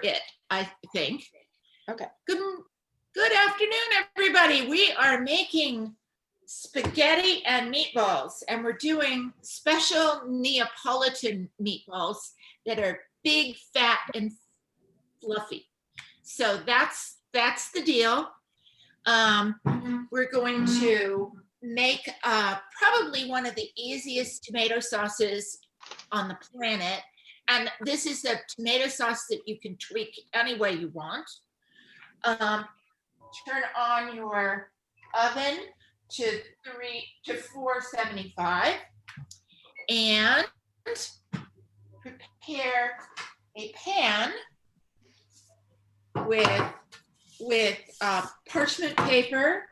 it, I think. Okay. Good afternoon, everybody. We are making spaghetti and meatballs, and we're doing special Neapolitan meatballs that are big, fat, and fluffy. So that's the deal. We're going to make probably one of the easiest tomato sauces on the planet. And this is a tomato sauce that you can tweak any way you want. Turn on your oven to 475 and prepare a pan with parchment paper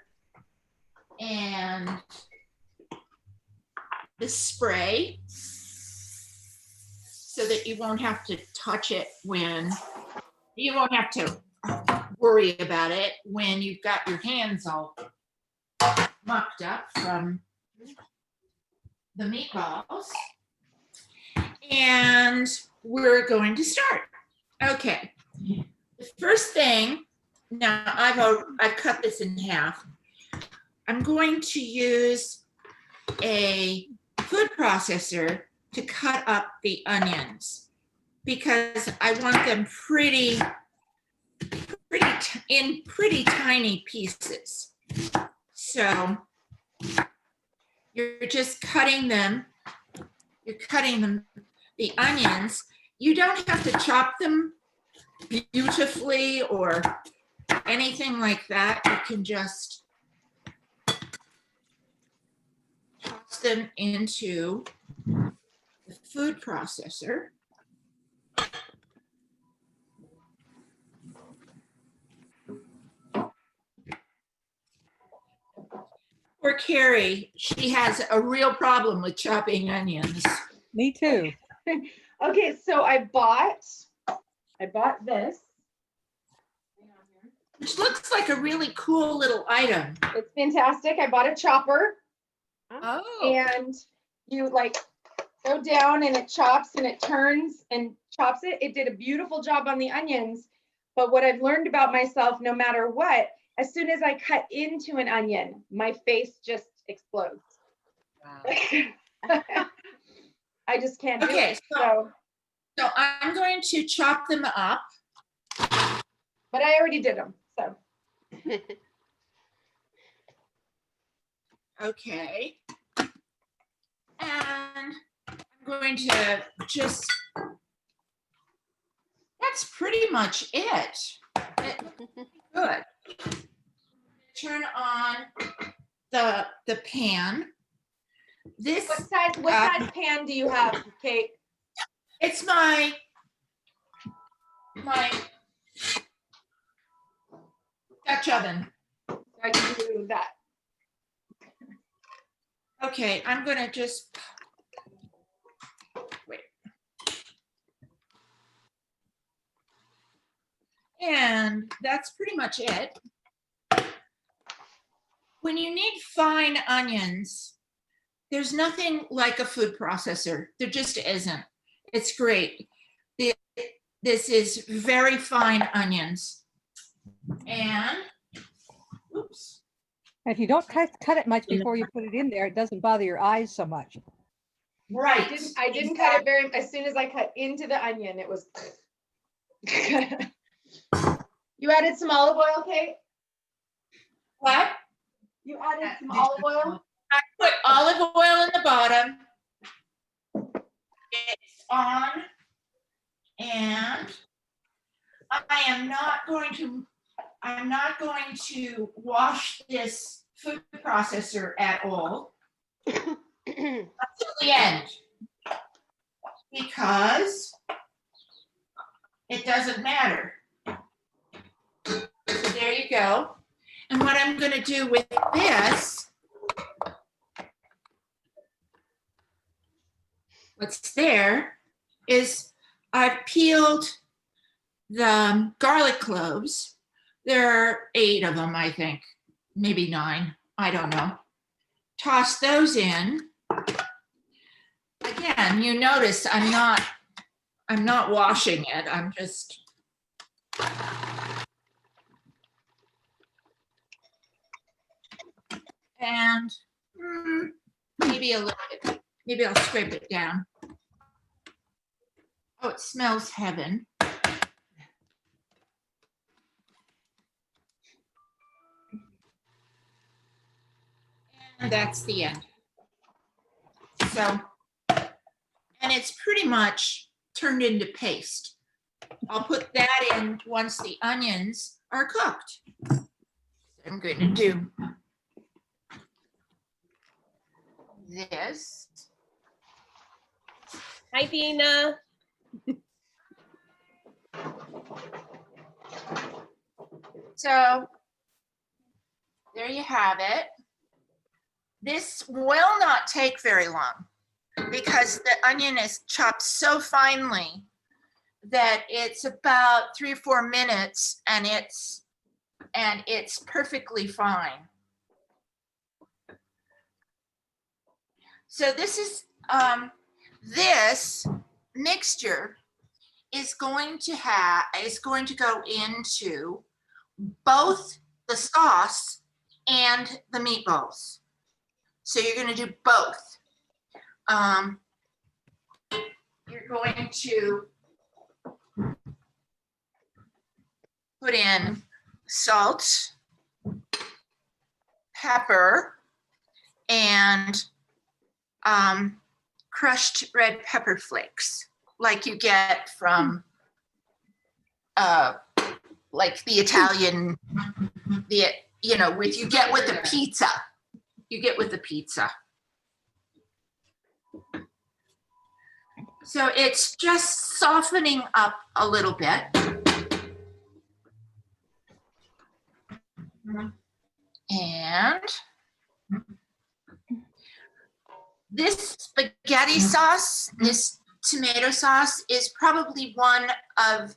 and the spray so that you won't have to touch it you won't have to worry about it when you've got your hands all mucked up from the meatballs. And we're going to start. Okay. The first thing, now I've cut this in half. I'm going to use a food processor to cut up the onions because I want them in pretty tiny pieces. So you're just cutting them. You're cutting them, the onions. You don't have to chop them beautifully or anything like that. You can just toss them into the food processor. Poor Carrie, she has a real problem with chopping onions. Me too. Okay, so I bought this. Which looks like a really cool little item. It's fantastic. I bought a chopper. Oh. And you like go down and it chops and it turns and chops it. It did a beautiful job on the onions. But what I've learned about myself, no matter what, as soon as I cut into an onion, my face just explodes. Wow. I just can't do Okay, it. so I'm going to chop them up. But I already did them, so. Okay. And I'm going to just, that's pretty much it. Good. Turn on the pan. This What size pan do you have, Kate? it's my Dutch oven. I can do that. Okay, I'm gonna just wait. And that's pretty much it. When you need fine onions, there's nothing like a food processor. There just isn't. It's great. This is very fine onions. And, oops. If you don't cut it much before you put it in there, it doesn't bother your eyes so much. Right. I didn't cut it very, as soon as I cut into the onion, it was. You added some olive oil, Kate? What? You added some olive oil? I put olive oil in the bottom. It's on. And I'm not going to wash this food processor at all until the end because it doesn't matter. So there you go. And what I'm going to do with this, what's there, is I've peeled the garlic cloves. There are 8 of them, I think, maybe 9. I don't know. Toss those in. Again, you notice I'm not washing it. I'm just And maybe a little bit, maybe I'll scrape it down. Oh, it smells heaven. And that's the end. So, and it's pretty much turned into paste. I'll put that in once the onions are cooked. I'm going to do this. Hi, Dina. So there you have it. This will not take very long because the onion is chopped so finely that it's about 3 or 4 minutes and it's perfectly fine. So this is this mixture is going to go into both the sauce and the meatballs. So you're going to do both. You're going to put in salt, pepper, and crushed red pepper flakes, like you get from like the Italian, you get with the pizza. You get with the pizza. So it's just softening up a little bit. And this spaghetti sauce, this tomato sauce, is probably one of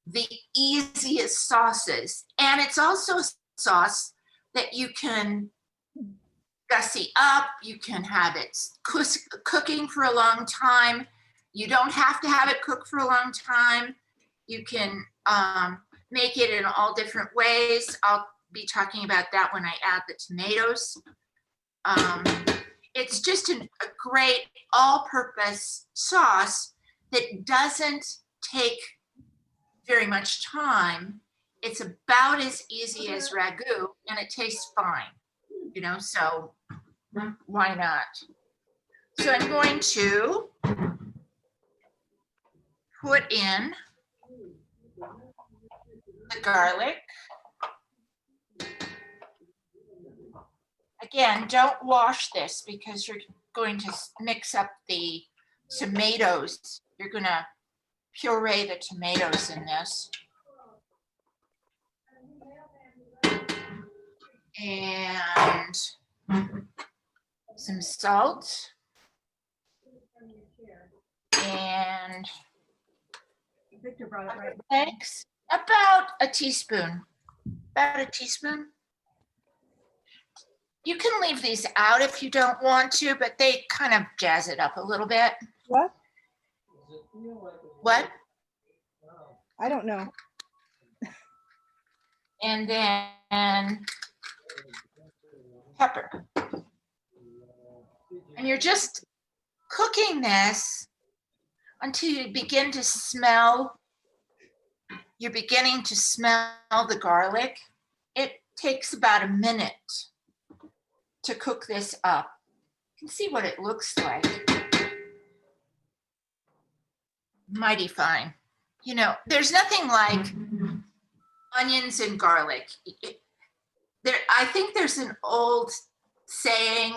the easiest sauces. And it's also a sauce that you can gussy up, you can have it cooking for a long time. You don't have to have it cook for a long time. You can make it in all different ways. I'll be talking about that when I add the tomatoes. It's just a great all-purpose sauce that doesn't take very much time. It's about as easy as ragu, and it tastes fine, so why not? So I'm going to put in the garlic. Again, don't wash this because you're going to mix up the tomatoes. You're going to puree the tomatoes in this. And some salt. And Victor brought it right. eggs, about a teaspoon. About a teaspoon. You can leave these out if you don't want to, but they kind of jazz it up a little bit. What? What? I don't know. And then pepper. And you're just cooking this until you begin to smell. You're beginning to smell the garlic. It takes about a minute to cook this up. You can see what it looks like. Mighty fine. There's nothing like onions and garlic. I think there's an old saying,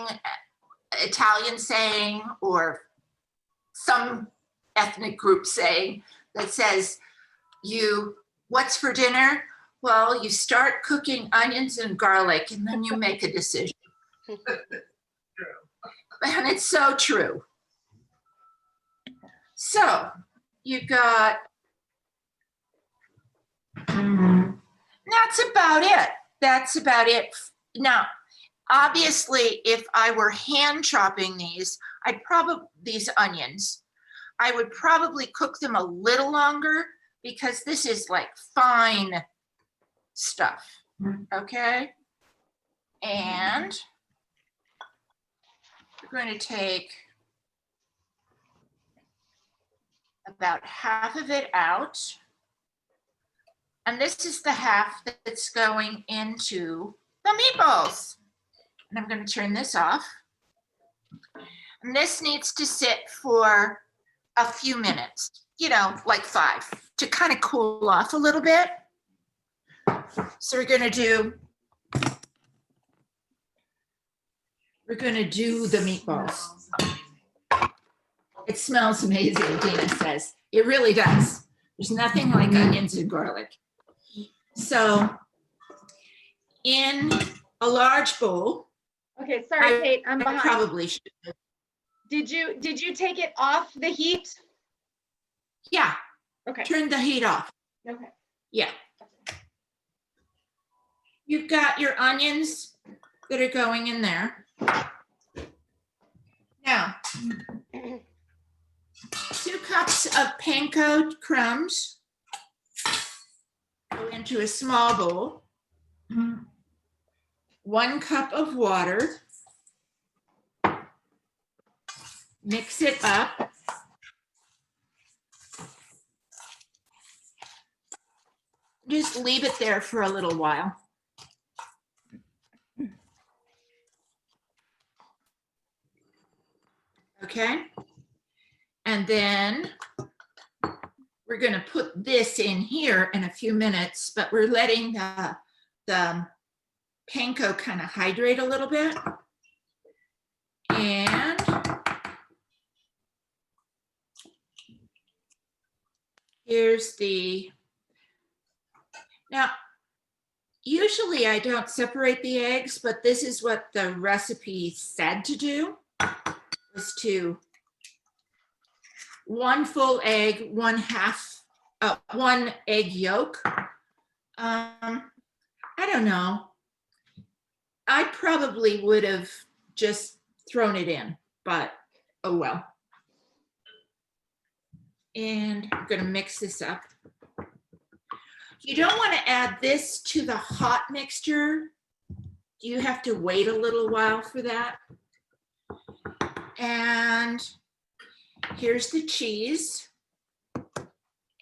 Italian saying, or some ethnic group saying that says, what's for dinner? Well, you start cooking onions and garlic and then you make a decision. And it's so true. So you got, that's about it. That's about it. Now, obviously, if I were hand chopping these onions, I would probably cook them a little longer, because this is like fine stuff, okay? And we're going to take about half of it out. And this is the half that's going into the meatballs. And I'm going to turn this off. And this needs to sit for a few minutes, you know, like 5, to kind of cool off a little bit. So we're going to do the meatballs. It smells amazing, Dina says. It really does. There's nothing like onions and garlic. So in a large bowl. Okay, sorry, Kate, I'm I behind. probably should. Did you take it off the heat? Yeah. Okay. Turn the heat off. Okay. Yeah. You've got your onions that are going in there. Now, 2 cups of panko crumbs go into a small bowl. 1 cup of water. Mix it up. Just leave it there for a little while. Okay. And then we're going to put this in here in a few minutes, but we're letting the panko kind of hydrate a little bit. And here's now, usually I don't separate the eggs, but this is what the recipe said to do, was to 1 full egg, 1 egg yolk. I don't know. I probably would have just thrown it in, but oh well. And I'm going to mix this up. You don't want to add this to the hot mixture. You have to wait a little while for that. And here's the cheese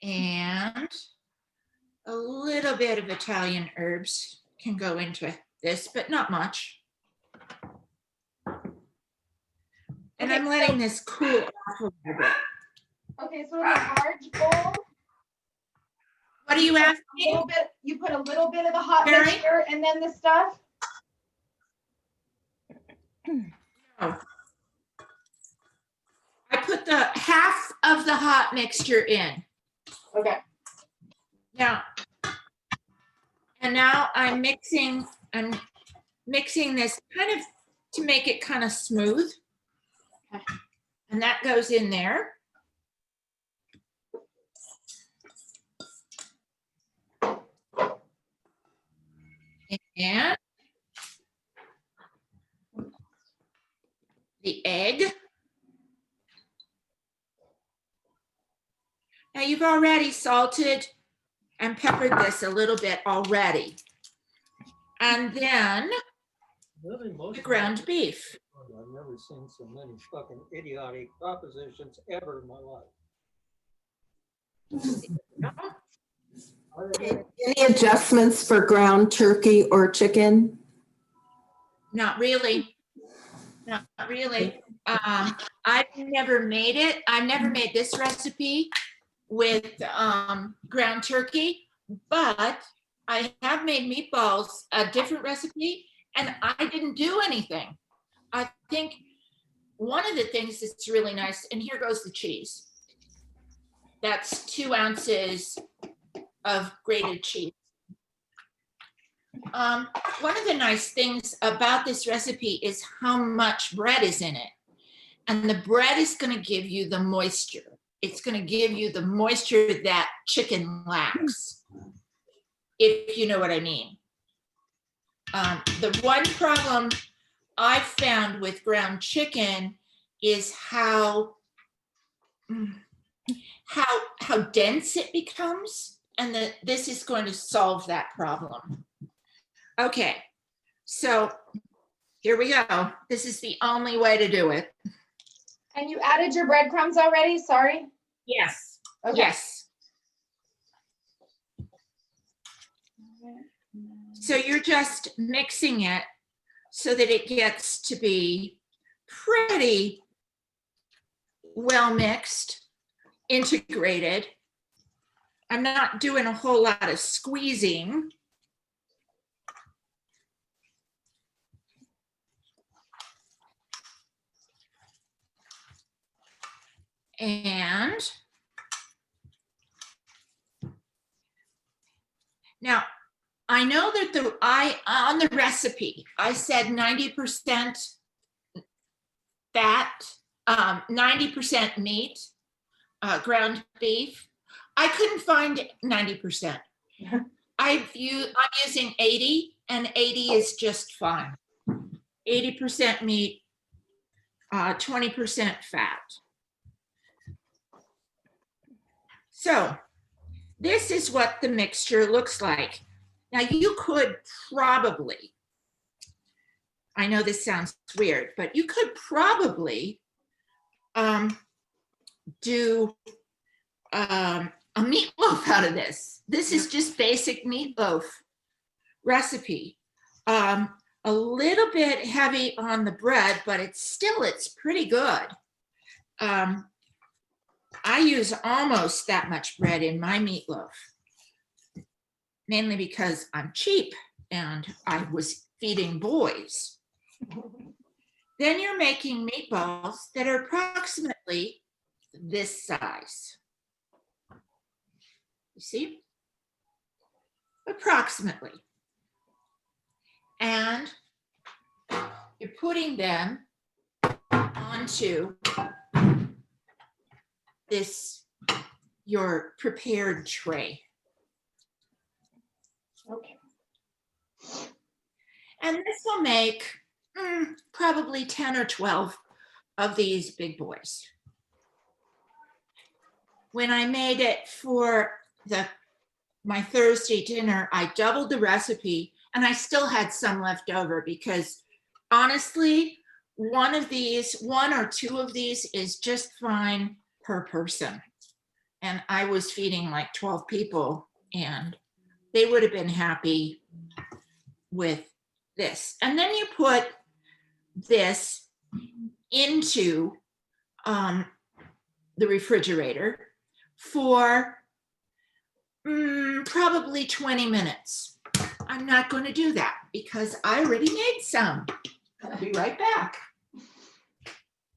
and a little bit of Italian herbs can go into this, but not much. And I'm letting this cool off a little bit. Okay, so in a large bowl. What are you asking? A little bit, you put a little bit of the hot Mary? mixture and then the stuff? Oh. I put the half of the hot mixture in. Okay. Now, and now I'm mixing this kind of to make it kind of smooth. Okay. And that goes in there. And the egg. Now you've already salted and peppered this a little bit already. And then the ground beef. I've never seen so many fucking idiotic propositions ever in my life. Any adjustments for ground turkey or chicken? Not really. Not really. I've never made it. I've never made this recipe with ground turkey, but I have made meatballs, a different recipe, and I didn't do anything. I think one of the things that's really nice, and here goes the cheese. That's 2 ounces of grated cheese. One of the nice things about this recipe is how much bread is in it. And the bread is going to give you the moisture. It's going to give you the moisture that chicken lacks, if you know what I mean. The one problem I've found with ground chicken is how how dense it becomes, and that this is going to solve that problem. Okay, so here we go. This is the only way to do it. And you added your breadcrumbs already? Sorry. Yes. Okay. Yes. So you're just mixing it so that it gets to be pretty well mixed, integrated. I'm not doing a whole lot of squeezing. And now I know that on the recipe, I said 90% fat, 90% meat, ground beef. I couldn't find 90%. I'm using 80, and 80 is just fine. 80% meat, 20% fat. So this is what the mixture looks like. Now you could probably, I know this sounds weird, but you could probably do a meatloaf out of this. This is just basic meatloaf recipe. A little bit heavy on the bread, but it's pretty good. I use almost that much bread in my meatloaf, mainly because I'm cheap and I was feeding boys. Then you're making meatballs that are approximately this size. You see? Approximately. And you're putting them onto your prepared tray. Okay. And this will make probably 10 or 12 of these big boys. When I made it for my Thursday dinner, I doubled the recipe, and I still had some left over because honestly, one or two of these is just fine per person. And I was feeding like 12 people, and they would have been happy with this. And then you put this into the refrigerator for probably 20 minutes. I'm not going to do that because I already made some. I'll be right back.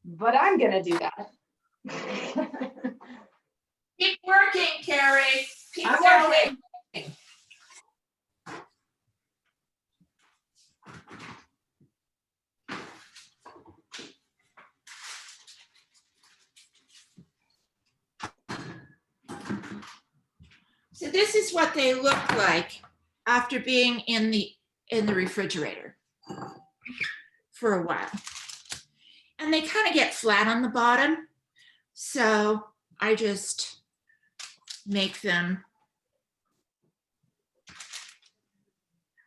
But I'm gonna do that. Keep working, Carrie. Keep I'm going. working. So this is what they look like after being in the refrigerator for a while. And they kind of get flat on the bottom. So I just make them,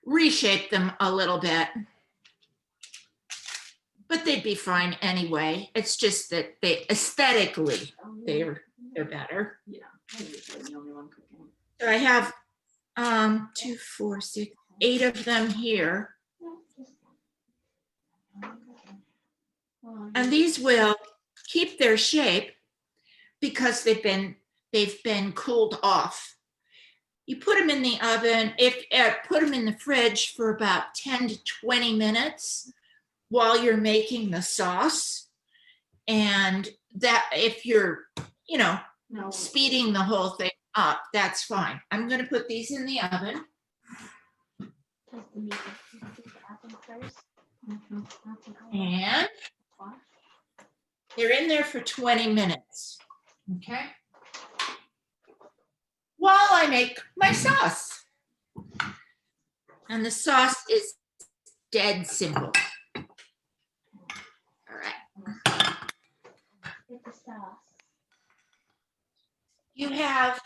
reshape them a little bit. But they'd be fine anyway. It's just that they aesthetically, they're better. Yeah, I'm usually the only one cooking. So I have 2, 4, 6, 8 of them here. And these will keep their shape because they've been cooled off. You put them in the oven, put them in the fridge for about 10 to 20 minutes while you're making the sauce. And that if you're, speeding the whole thing up, that's fine. I'm going to put these in the oven. And they're in there for 20 minutes. Okay. While I make my sauce. And the sauce is dead simple. All right. You have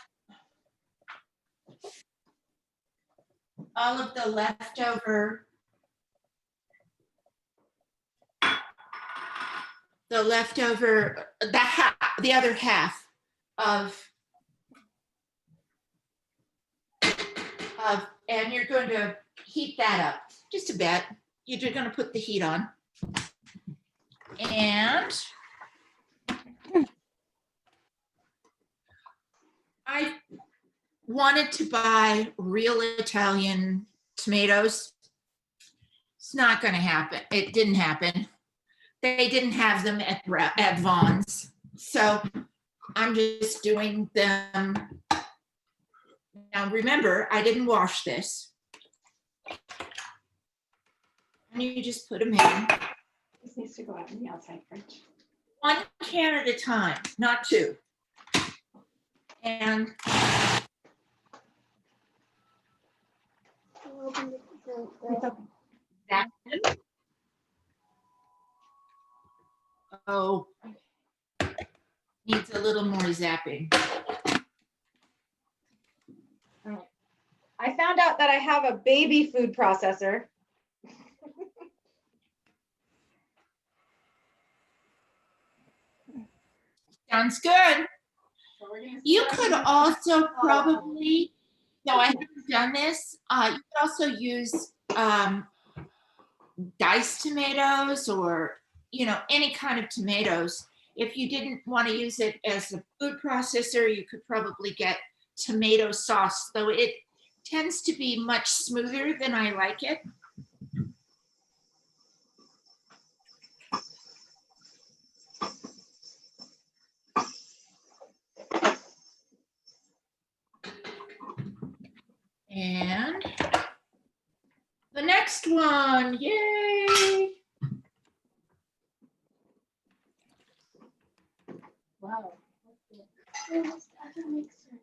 all of the leftover, the other half of, and you're going to heat that up just a bit. You're going to put the heat on. And I wanted to buy real Italian tomatoes. It's not going to happen. It didn't happen. They didn't have them at Vaughn's. So I'm just doing them. Now remember, I didn't wash this. And you just put them in. This needs to go out in the outside fridge. 1 can at a time, not 2. And that. Oh, needs a little more zapping. I found out that I have a baby food processor. Sounds good. You could also probably, no, I haven't done this. You could also use diced tomatoes or, any kind of tomatoes. If you didn't want to use it as a food processor, you could probably get tomato sauce, though it tends to be much smoother than I like it. And the next one, yay! Wow. This other mixer.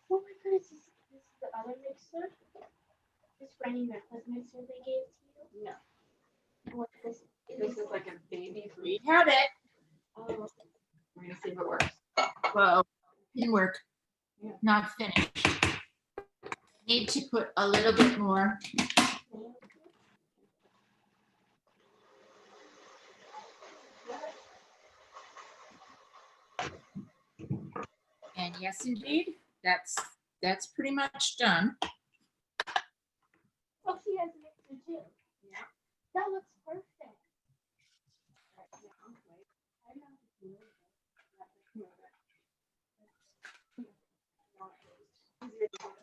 Oh my goodness, this is the other mixer? This Granny Grandpa's mixer they gave to you? No. What this This is like a baby food. We have it. Oh, We're gonna see if it works. Well, didn't work. Yeah. Not finished. Need to put a little bit more. And yes, indeed, that's pretty much done. oh, she has a mixer too. Yeah. That looks perfect.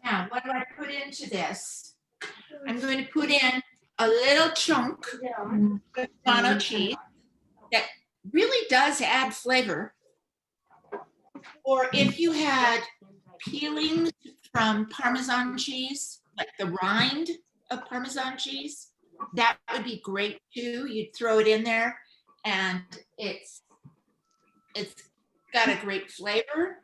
Now, what do I put into this? I'm going to put in a little chunk Yeah. of Romano cheese that really does add flavor. Or if you had peelings from Parmesan cheese, like the rind of Parmesan cheese, that would be great too. You'd throw it in there and it's got a great flavor.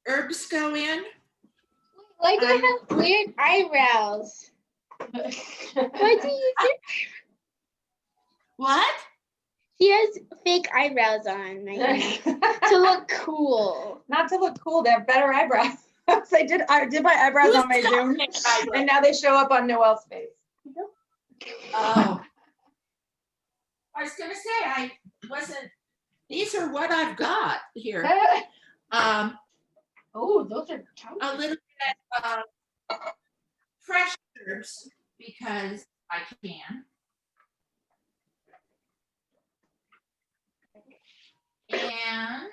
Herbs go in. Why do I have weird eyebrows? Why do you use it? What? She has fake eyebrows on to look cool. Not to look cool, they have better eyebrows. I did my eyebrows on my Zoom, and now they show up on Noelle's face. Oh. I was gonna say, these are what I've got here. Oh, those are A little bit of fresh herbs because I can. And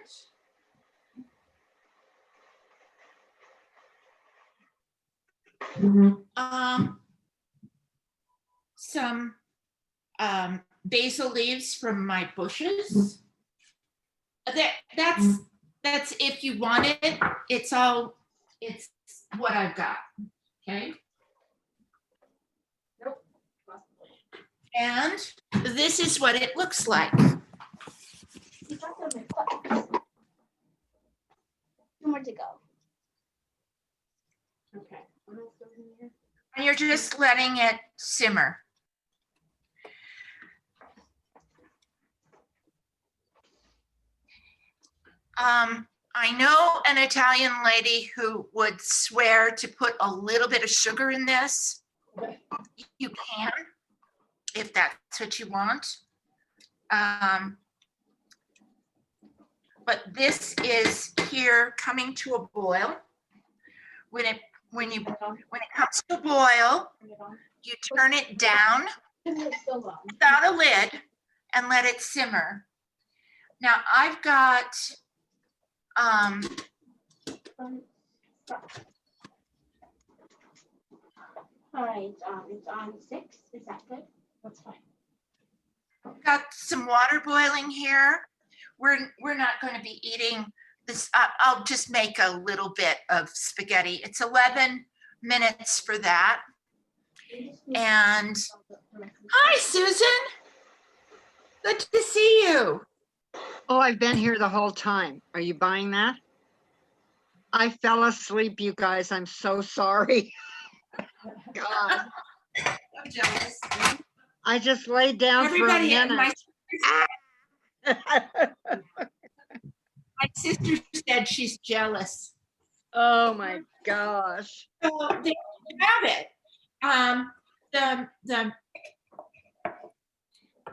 some basil leaves from my bushes. That's if you want it. It's what I've got. Okay. Nope. And this is what it looks like. Two more to go. Okay. What else goes in here? And you're just letting it simmer. I know an Italian lady who would swear to put a little bit of sugar in this. You can, if that's what you want. But this is here coming to a boil. When it comes to a boil, you turn it down without a lid and let it simmer. Now I've got All right, it's on 6. Is that good? That's fine. got some water boiling here. We're not going to be eating this. I'll just make a little bit of spaghetti. It's 11 minutes for that. And hi, Susan. Good to see you. Oh, I've been here the whole time. Are you buying that? I fell asleep, you guys. I'm so sorry. God, I'm jealous. I just laid down Everybody, for a minute. My sister said she's jealous. Oh my gosh. So there you have it.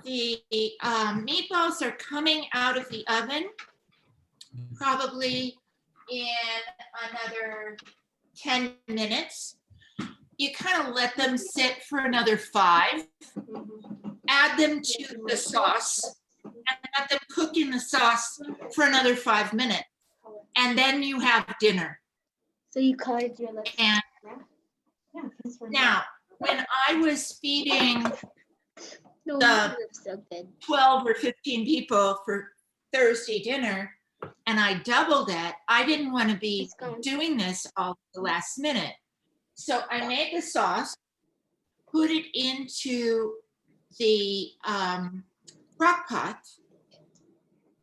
The meatballs are coming out of the oven probably in another 10 minutes. You kind of let them sit for another 5. Add them to the sauce and let them cook in the sauce for another 5 minutes. And then you have dinner. So you colored your lips. And now, when I was feeding No, the your lips so good. 12 or 15 people for Thursday dinner, and I doubled it, I didn't want to be It's gone. doing this all at the last minute. So I made the sauce, put it into the crock pot,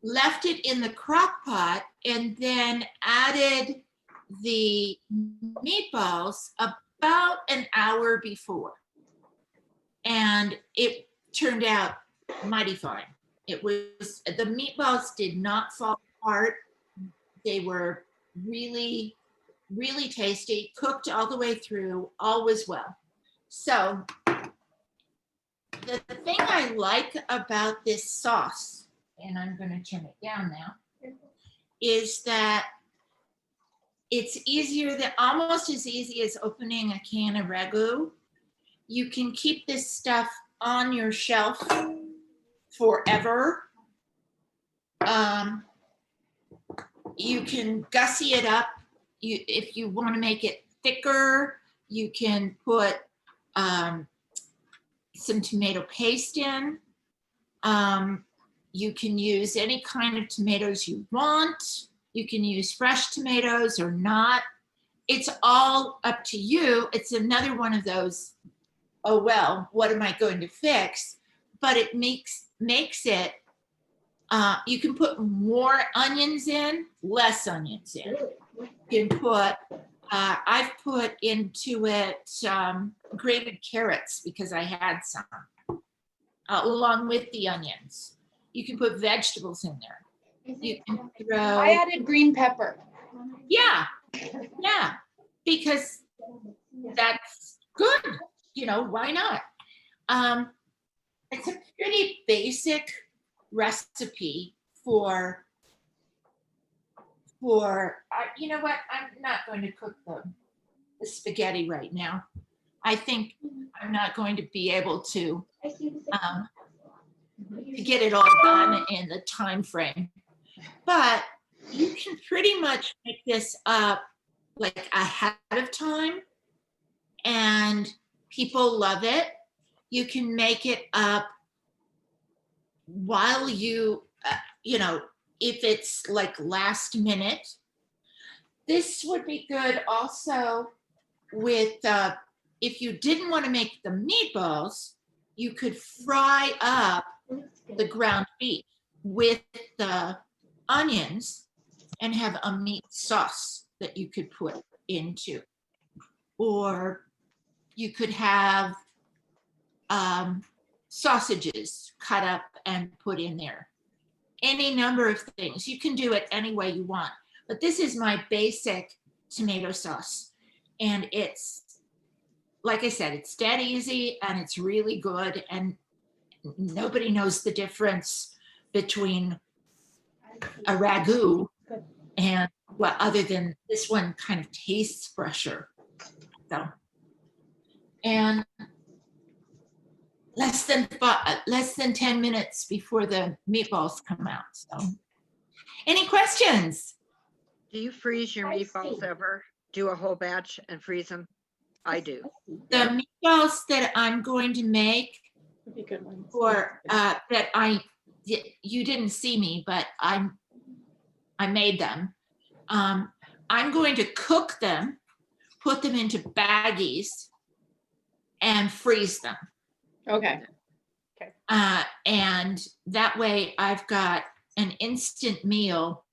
left it in the crock pot, and then added the meatballs about an hour before. And it turned out mighty fine. It was, the meatballs did not fall apart. They were really, really tasty, cooked all the way through, all was well. So the thing I like about this sauce, and I'm going to turn it down now, is that it's easier than, almost as easy as opening a can of ragu. You can keep this stuff on your shelf forever. You can gussy it up. If you want to make it thicker, you can put some tomato paste in. You can use any kind of tomatoes you want. You can use fresh tomatoes or not. It's all up to you. It's another one of those, oh, well, what am I going to fix? But it makes it, you can put more onions in, less onions in. You can put, I've put into it grated carrots because I had some, along with the onions. You can put vegetables in there. You can throw. I added green pepper. Yeah, because that's good. You know, why not? It's a pretty basic recipe for you know what? I'm not going to cook the spaghetti right now. I think I'm not going to be able to get it all done in the time frame. But you can pretty much make this up like ahead of time, and people love it. You can make it up while you, you know, if it's like last minute. This would be good also with, if you didn't want to make the meatballs, you could fry up the ground beef with the onions and have a meat sauce that you could put into. Or you could have sausages cut up and put in there. any number of things. You can do it any way you want. But this is my basic tomato sauce. And it's, like I said, it's dead easy and it's really good. And nobody knows the difference between a ragu and, well, other than this one kind of tastes fresher. So, and less than 10 minutes before the meatballs come out. So, any questions? Do you freeze your I meatballs see. ever? Do a whole batch and freeze them? I do. The meatballs that I'm going to make Would be good ones. for that you didn't see me, but I made them. I'm going to cook them, put them into baggies, and freeze them. Okay. And that way I've got an instant meal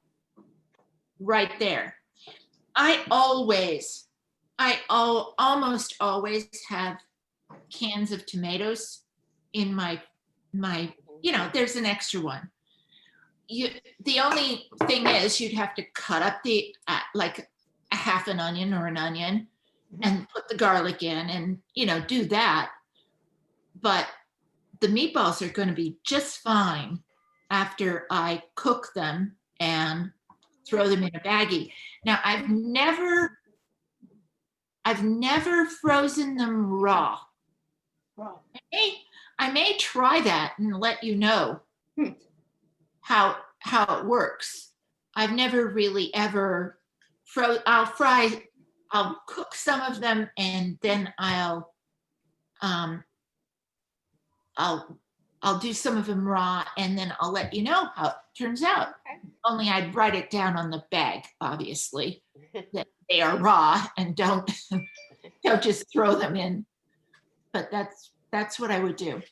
right there. I almost always have cans of tomatoes in my, there's an extra one. The only thing is you'd have to cut up like a half an onion or an onion and put the garlic in and, do that. But the meatballs are going to be just fine after I cook them and throw them in a baggie. Now, I've never frozen them raw. Wow. I may try that and let you know how it works. I've never really ever I'll cook some of them and then I'll do some of them raw and then I'll let you know how it turns out. Okay. Only I'd write it down on the bag, obviously, that they are raw and don't just throw them in. But that's what I would do.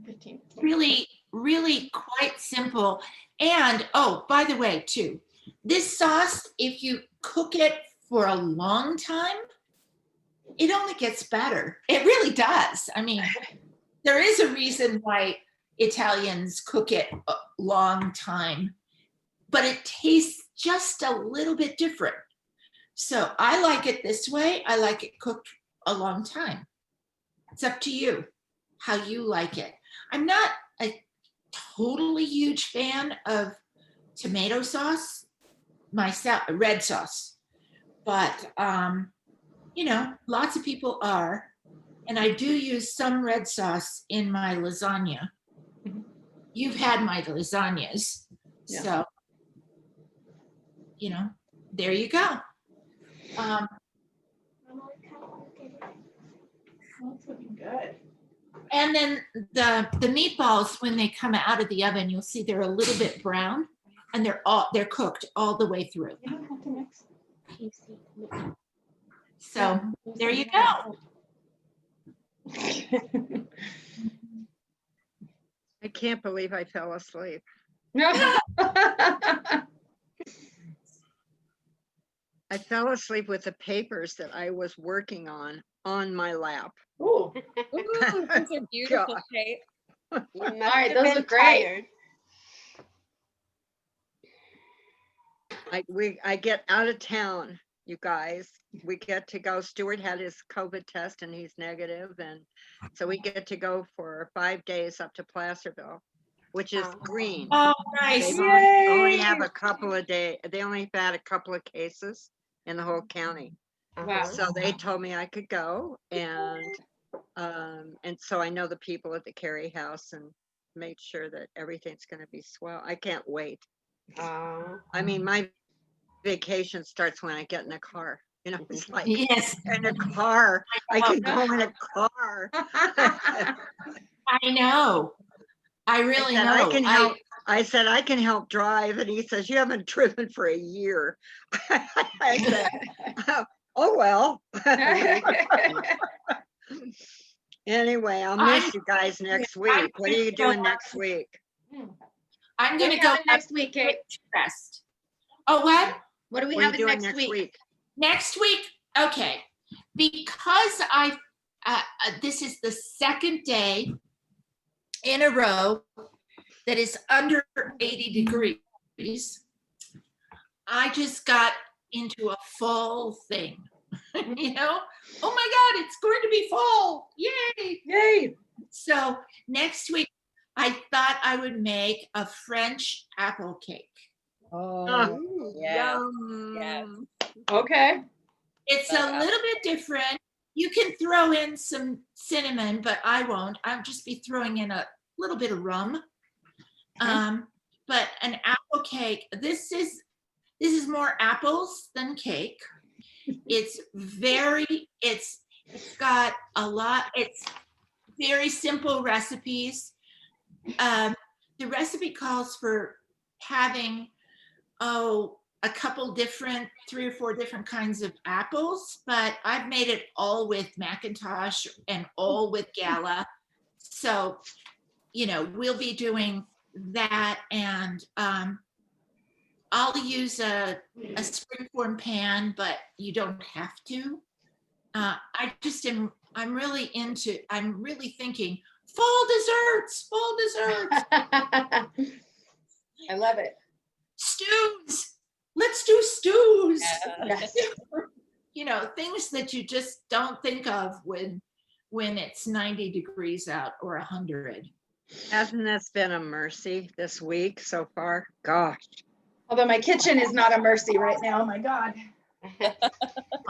15. Really, really quite simple. And, oh, by the way, too, this sauce, if you cook it for a long time, it only gets better. It really does. I mean, there is a reason why Italians cook it a long time, but it tastes just a little bit different. So I like it this way. I like it cooked a long time. It's up to you how you like it. I'm not a totally huge fan of tomato sauce, myself, red sauce, but lots of people are, and I do use some red sauce in my lasagna. You've had my lasagnas, Yeah. so there you go. I'm always kind of looking. That's looking good. And then the meatballs, when they come out of the oven, you'll see they're a little bit brown, and they're cooked all the way through. You don't have to mix. You see. So there you go. I can't believe I fell asleep. I fell asleep with the papers that I was working on my lap. Ooh. Ooh, those are beautiful, God. Kate. All right, those look great. I get out of town, you guys. We get to go. Stuart had his COVID test and he's negative, and so we get to go for 5 days up to Placerville, which is green. Oh, nice. They've only have a couple of days. They only had a couple of cases in the whole county. Wow. So they told me I could go, and so I know the people at the Carey House and made sure that everything's going to be swell. I can't wait. I mean, my vacation starts when I get in a car. It's like Yes, in a car. I can go in a car. I know. I really said, know. I can help. I said, I can help drive. And he says, you haven't driven for a year. I said, oh, well. Anyway, I'll miss you guys next week. What are you doing next week? I'm What going do to we go have next week, Kate? rest. Oh, what? What do we What are have you doing next week? Next week, okay. Because this is the second day in a row that is under 80 degrees, I just got into a fall thing. You know, oh my God, it's going to be fall. Yay. Yay. So next week, I thought I would make a French apple cake. Oh, Yeah. Yum. Okay. It's a little bit different. You can throw in some cinnamon, but I won't. I'll just be throwing in a little bit of rum. But an apple cake, this is more apples than cake. It's got a lot, it's very simple recipes. The recipe calls for having, a couple different, 3 or 4 different kinds of apples, but I've made it all with Macintosh and all with Gala. So, you know, we'll be doing that, and I'll use a springform pan, but you don't have to. I'm really thinking fall desserts. I love it. Stews. Let's do stews. Yes. You know, things that you just don't think of when it's 90 degrees out or 100. Hasn't this been a mercy this week so far? Gosh. Although my kitchen is not a mercy right now. My God.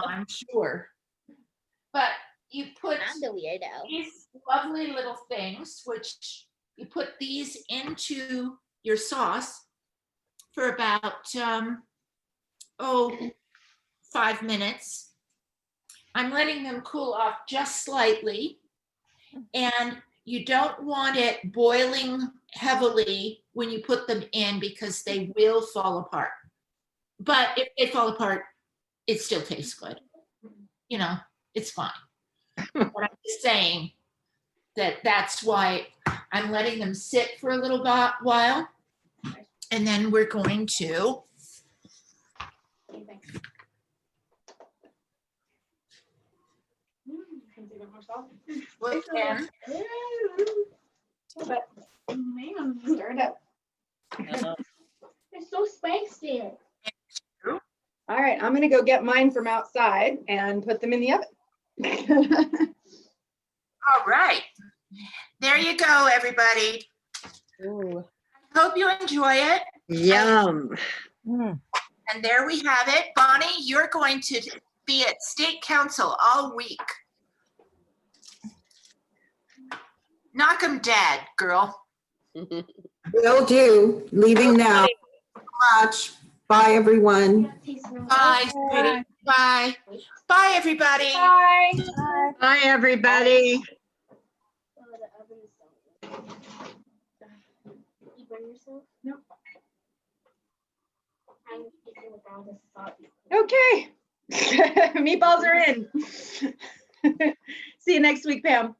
I'm sure. But you put these lovely little things, which you put these into your sauce for about 5 minutes. I'm letting them cool off just slightly, and you don't want it boiling heavily when you put them in because they will fall apart. But if they fall apart, it still tastes good. You know, it's fine. But I'm just saying that's why I'm letting them sit for a little while. And then we're going to put in Stir it up. It's so spicy. All right, I'm gonna go get mine from outside and put them in the oven. all right. There you go, everybody. ooh. Hope you enjoy it. Yum. Mm. And there we have it. Bonnie, you're going to be at State Council all week. Knock 'em dead, girl. Will do. Leaving now. Much. Bye, everyone. Bye, sweetie. Bye. Bye, everybody. Bye. Bye, everybody. You burn yourself? Nope. I'm eating without the salt. Okay. Meatballs are in. See you next week, Pam.